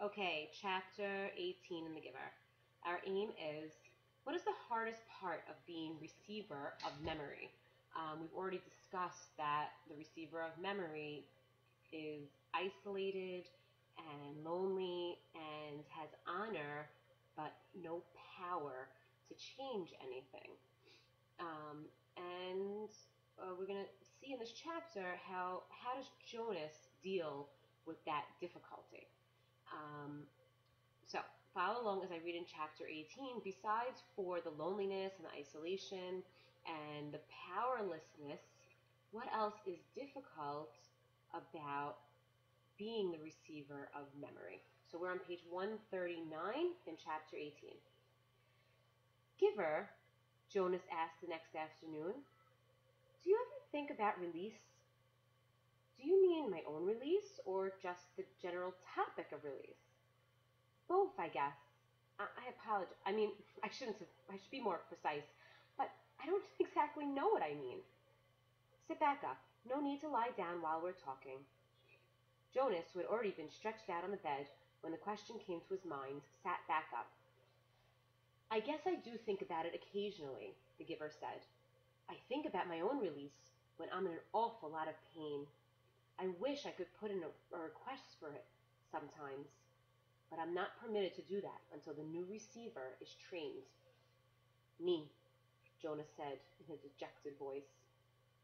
Okay, chapter 18 in The Giver. Our aim is, what is the hardest part of being receiver of memory? We've already discussed that the receiver of memory is isolated and lonely and has honor but no power to change anything. And we're going to see in this chapter how does Jonas deal with that difficulty. Um, so follow along as I read in chapter 18. Besides for the loneliness and the isolation and the powerlessness, what else is difficult about being the receiver of memory? So we're on page 139 in chapter 18. Giver, Jonas asked the next afternoon, do you ever think about release? Do you mean my own release or just the general topic of release? Both, I guess. I apologize. I shouldn't have, I should be more precise, but I don't exactly know what I mean. Sit back up. No need to lie down while we're talking. Jonas, who had already been stretched out on the bed when the question came to his mind, sat back up. I guess I do think about it occasionally, the giver said. I think about my own release when I'm in an awful lot of pain. I wish I could put in a request for it sometimes, but I'm not permitted to do that until the new receiver is trained. Me, Jonas said in a dejected voice.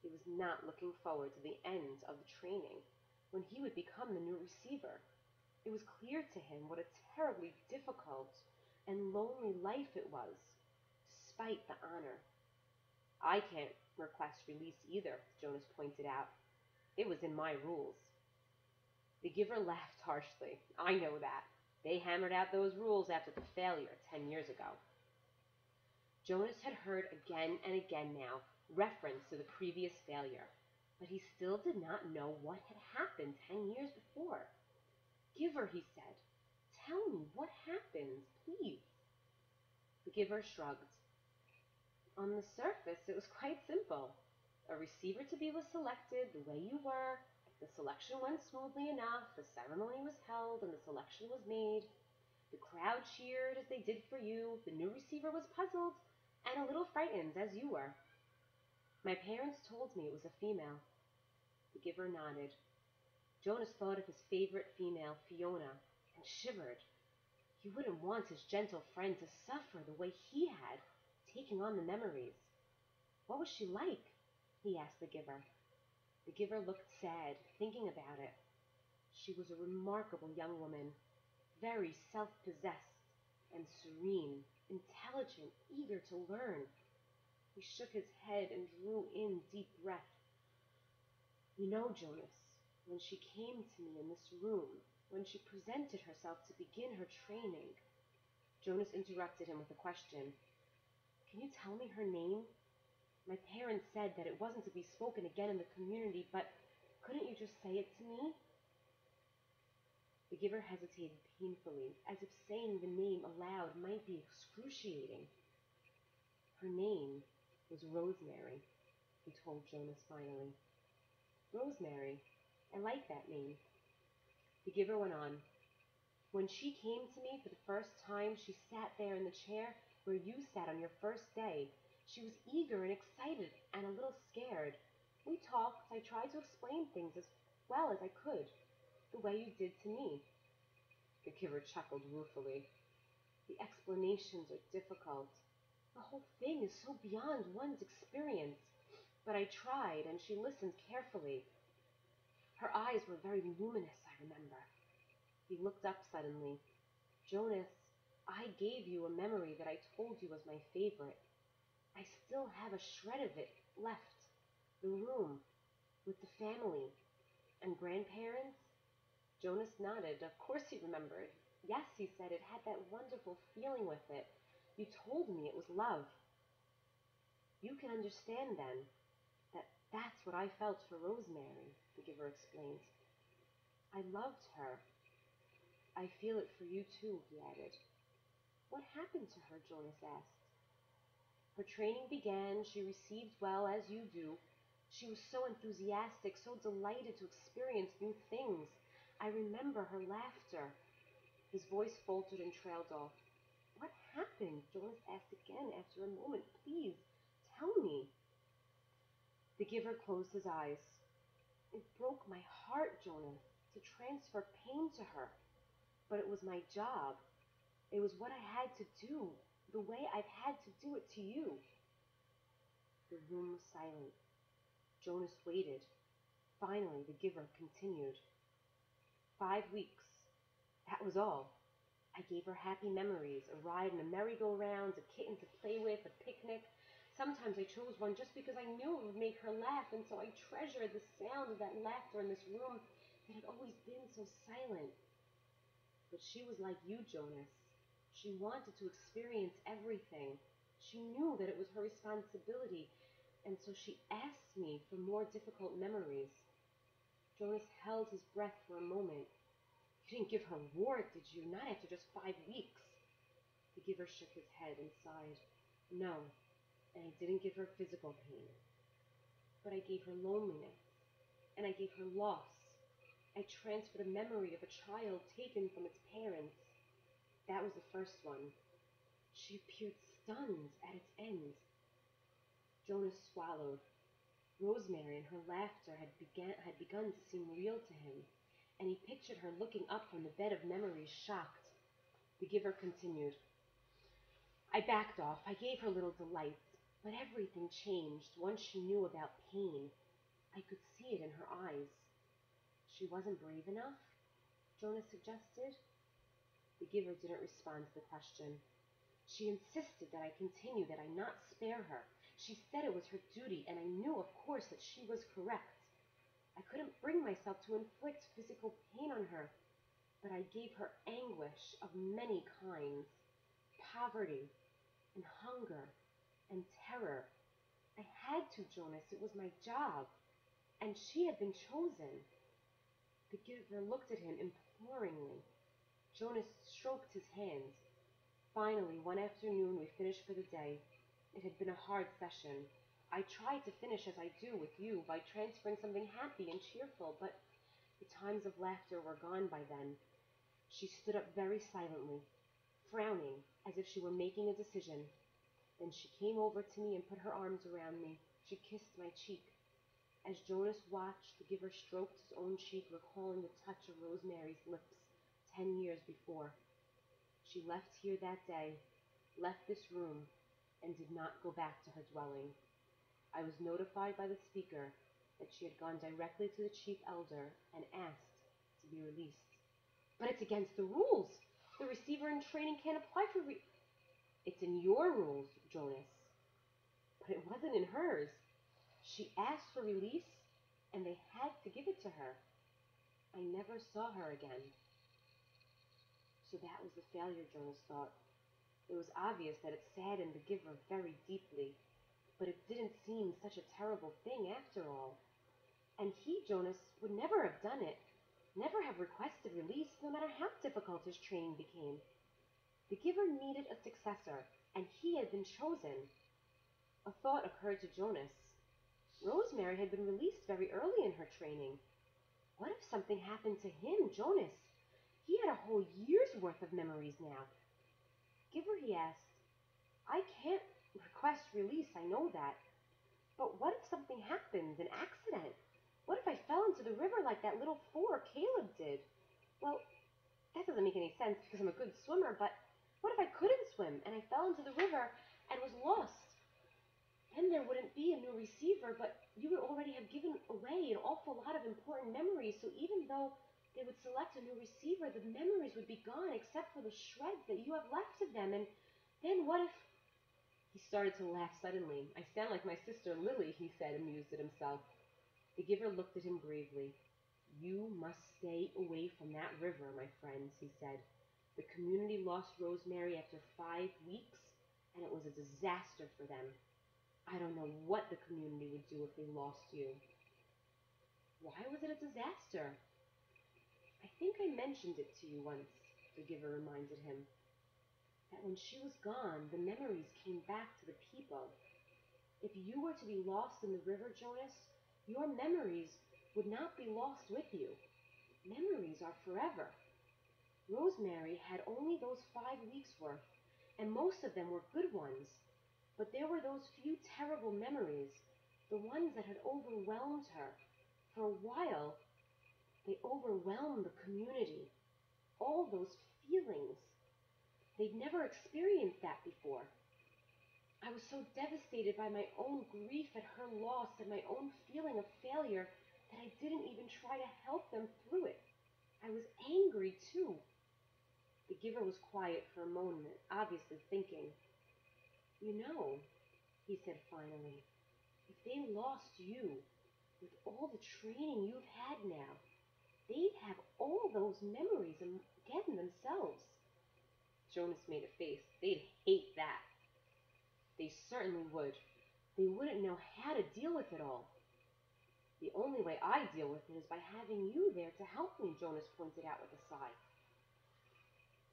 He was not looking forward to the end of the training, when he would become the new receiver. It was clear to him what a terribly difficult and lonely life it was, despite the honor. I can't request release either, Jonas pointed out. It was in my rules. The giver laughed harshly. I know that. They hammered out those rules after the failure 10 years ago. Jonas had heard again and again now reference to the previous failure, but he still did not know what had happened 10 years before. Giver, he said, tell me what happened, please. The giver shrugged. On the surface, it was quite simple. A receiver to be was selected the way you were. The selection went smoothly enough. The ceremony was held and the selection was made. The crowd cheered as they did for you. The new receiver was puzzled and a little frightened, as you were. My parents told me it was a female. The giver nodded. Jonas thought of his favorite female, Fiona, and shivered. He wouldn't want his gentle friend to suffer the way he had, taking on the memories. What was she like? He asked the giver. The giver looked sad, thinking about it. She was a remarkable young woman, very self-possessed and serene, intelligent, eager to learn. He shook his head and drew in deep breath. You know, Jonas, when she came to me in this room, when she presented herself to begin her training, Jonas interrupted him with a question. Can you tell me her name? My parents said that it wasn't to be spoken again in the community, but couldn't you just say it to me? The giver hesitated painfully, as if saying the name aloud might be excruciating. Her name was Rosemary, he told Jonas finally. Rosemary. I like that name. The giver went on. When she came to me for the first time, she sat there in the chair where you sat on your first day. She was eager and excited and a little scared. We talked. I tried to explain things as well as I could, the way you did to me. The giver chuckled ruefully. The explanations are difficult. The whole thing is so beyond one's experience. But I tried, and she listened carefully. Her eyes were very luminous, I remember. He looked up suddenly. Jonas, I gave you a memory that I told you was my favorite. I still have a shred of it left. The room, with the family, and grandparents. Jonas nodded. Of course he remembered. Yes, he said, it had that wonderful feeling with it. You told me it was love. You can understand, then, that that's what I felt for Rosemary, the giver explained. I loved her. I feel it for you too, he added. What happened to her? Jonas asked. Her training began. She received well, as you do. She was so enthusiastic, so delighted to experience new things. I remember her laughter. His voice faltered and trailed off. What happened? Jonas asked again after a moment. Please, tell me. The giver closed his eyes. It broke my heart, Jonas, to transfer pain to her. But it was my job. It was what I had to do, the way I've had to do it to you. The room was silent. Jonas waited. Finally, the giver continued. 5 weeks. That was all. I gave her happy memories, a ride in a merry-go-round, a kitten to play with, a picnic. Sometimes I chose one just because I knew it would make her laugh, and so I treasured the sound of that laughter in this room that had always been so silent. But she was like you, Jonas. She wanted to experience everything. She knew that it was her responsibility, and so she asked me for more difficult memories. Jonas held his breath for a moment. You didn't give her war, did you? Not after just 5 weeks. The giver shook his head and sighed. No, and I didn't give her physical pain. But I gave her loneliness, and I gave her loss. I transferred a memory of a child taken from its parents. That was the first one. She appeared stunned at its end. Jonas swallowed. Rosemary and her laughter had begun to seem real to him, and he pictured her looking up from the bed of memories, shocked. The giver continued. I backed off. I gave her little delights, but everything changed once she knew about pain. I could see it in her eyes. She wasn't brave enough, Jonas suggested. The giver didn't respond to the question. She insisted that I continue, that I not spare her. She said it was her duty, and I knew, of course, that she was correct. I couldn't bring myself to inflict physical pain on her, but I gave her anguish of many kinds, poverty and hunger and terror. I had to, Jonas. It was my job, and she had been chosen. The giver looked at him imploringly. Jonas stroked his hand. Finally, one afternoon, we finished for the day. It had been a hard session. I tried to finish as I do with you, by transferring something happy and cheerful, but the times of laughter were gone by then. She stood up very silently, frowning as if she were making a decision. Then she came over to me and put her arms around me. She kissed my cheek. As Jonas watched, the giver stroked his own cheek, recalling the touch of Rosemary's lips 10 years before. She left here that day, left this room, and did not go back to her dwelling. I was notified by the speaker that she had gone directly to the chief elder and asked to be released. But it's against the rules. The receiver in training can't apply for It's in your rules, Jonas. But it wasn't in hers. She asked for release, and they had to give it to her. I never saw her again. So that was the failure, Jonas thought. It was obvious that it saddened the giver very deeply, but it didn't seem such a terrible thing after all. And he, Jonas, would never have done it, never have requested release, no matter how difficult his training became. The giver needed a successor, and he had been chosen. A thought occurred to Jonas. Rosemary had been released very early in her training. What if something happened to him, Jonas? He had a whole year's worth of memories now. Giver, he asked, I can't request release, I know that. But what if something happened, an accident? What if I fell into the river like that little four Caleb did? Well, that doesn't make any sense because I'm a good swimmer, but what if I couldn't swim and I fell into the river and was lost? Then there wouldn't be a new receiver, but you would already have given away an awful lot of important memories, so even though they would select a new receiver, the memories would be gone except for the shreds that you have left of them. And then what if... He started to laugh suddenly. I sound like my sister Lily, he said, amused at himself. The giver looked at him gravely. You must stay away from that river, my friends, he said. The community lost Rosemary after 5 weeks, and it was a disaster for them. I don't know what the community would do if they lost you. Why was it a disaster? I think I mentioned it to you once, the giver reminded him. That when she was gone, the memories came back to the people. If you were to be lost in the river, Jonas, your memories would not be lost with you. Memories are forever. Rosemary had only those 5 weeks worth, and most of them were good ones. But there were those few terrible memories, the ones that had overwhelmed her. For a while, they overwhelmed the community. All those feelings. They'd never experienced that before. I was so devastated by my own grief at her loss and my own feeling of failure that I didn't even try to help them through it. I was angry, too. The giver was quiet for a moment, obviously thinking. You know, he said finally, if they lost you, with all the training you've had now, they'd have all those memories again themselves. Jonas made a face. They'd hate that. They certainly would. They wouldn't know how to deal with it all. The only way I deal with it is by having you there to help me, Jonas pointed out with a sigh.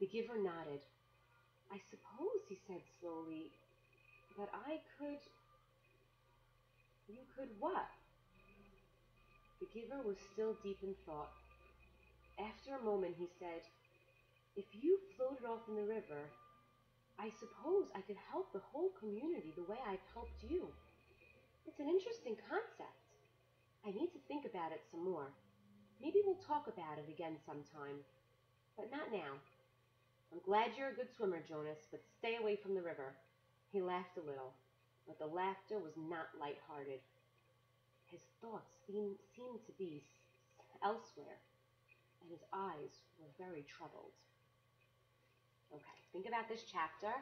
The giver nodded. I suppose, he said slowly, that I could... You could what? The giver was still deep in thought. After a moment, he said, if you floated off in the river, I suppose I could help the whole community the way I've helped you. It's an interesting concept. I need to think about it some more. Maybe we'll talk about it again sometime, but not now. I'm glad you're a good swimmer, Jonas, but stay away from the river. He laughed a little, but the laughter was not light-hearted. His thoughts seemed to be elsewhere, and his eyes were very troubled. Okay, think about this chapter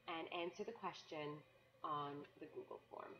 and answer the question on the Google form.